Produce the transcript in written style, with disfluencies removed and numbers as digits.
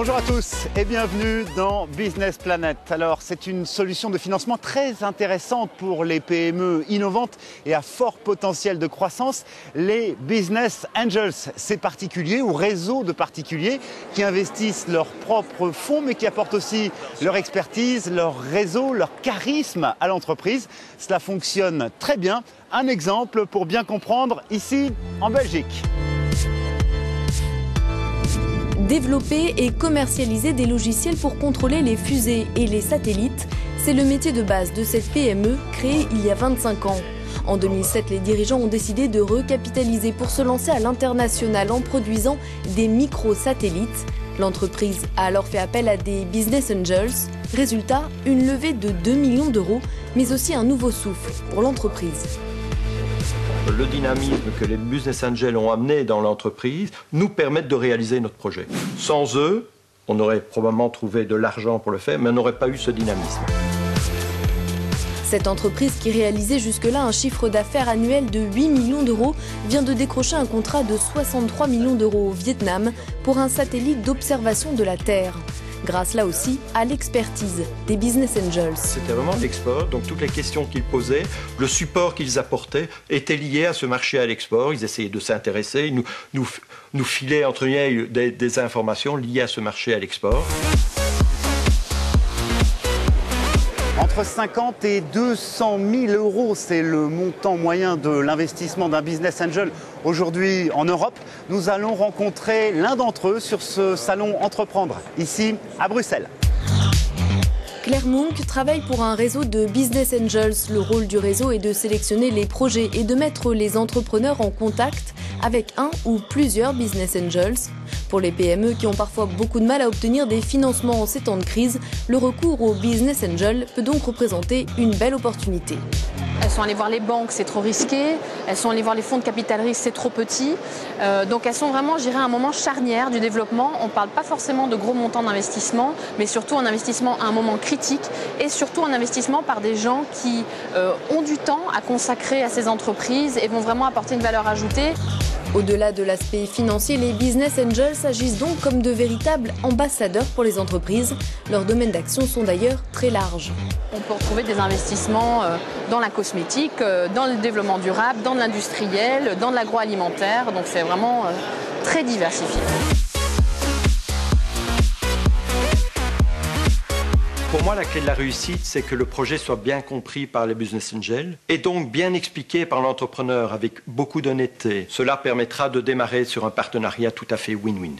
Bonjour à tous et bienvenue dans Business Planet. Alors, c'est une solution de financement très intéressante pour les PME innovantes et à fort potentiel de croissance. Les Business Angels, ces particuliers ou réseaux de particuliers qui investissent leurs propres fonds mais qui apportent aussi leur expertise, leur réseau, leur charisme à l'entreprise. Cela fonctionne très bien. Un exemple pour bien comprendre ici en Belgique. Développer et commercialiser des logiciels pour contrôler les fusées et les satellites, c'est le métier de base de cette PME créée il y a 25 ans. En 2007, les dirigeants ont décidé de recapitaliser pour se lancer à l'international en produisant des microsatellites. L'entreprise a alors fait appel à des Business Angels. Résultat, une levée de 2 millions d'euros, mais aussi un nouveau souffle pour l'entreprise. Le dynamisme que les Business Angels ont amené dans l'entreprise nous permettent de réaliser notre projet. Sans eux, on aurait probablement trouvé de l'argent pour le faire, mais on n'aurait pas eu ce dynamisme. Cette entreprise qui réalisait jusque-là un chiffre d'affaires annuel de 8 millions d'euros vient de décrocher un contrat de 63 millions d'euros au Vietnam pour un satellite d'observation de la Terre. Grâce là aussi à l'expertise des Business Angels. C'était vraiment l'export, donc toutes les questions qu'ils posaient, le support qu'ils apportaient étaient liés à ce marché à l'export. Ils essayaient de s'intéresser, ils nous filaient entre guillemets des informations liées à ce marché à l'export. Entre 50 et 200 000 euros, c'est le montant moyen de l'investissement d'un Business Angel aujourd'hui en Europe. Nous allons rencontrer l'un d'entre eux sur ce salon Entreprendre, ici à Bruxelles. Claire Monk travaille pour un réseau de Business Angels. Le rôle du réseau est de sélectionner les projets et de mettre les entrepreneurs en contact avec un ou plusieurs Business Angels. Pour les PME qui ont parfois beaucoup de mal à obtenir des financements en ces temps de crise, le recours aux Business Angels peut donc représenter une belle opportunité. Elles sont allées voir les banques, c'est trop risqué. Elles sont allées voir les fonds de capital risque, c'est trop petit. Donc elles sont vraiment, je dirais, à un moment charnière du développement. On ne parle pas forcément de gros montants d'investissement, mais surtout un investissement à un moment critique et surtout un investissement par des gens qui ont du temps à consacrer à ces entreprises et vont vraiment apporter une valeur ajoutée. Au-delà de l'aspect financier, les Business Angels agissent donc comme de véritables ambassadeurs pour les entreprises. Leurs domaines d'action sont d'ailleurs très larges. On peut retrouver des investissements dans la cosmétique, dans le développement durable, dans l'industriel, dans l'agroalimentaire. Donc c'est vraiment très diversifié. Pour moi, la clé de la réussite, c'est que le projet soit bien compris par les Business Angels et donc bien expliqué par l'entrepreneur avec beaucoup d'honnêteté. Cela permettra de démarrer sur un partenariat tout à fait win-win.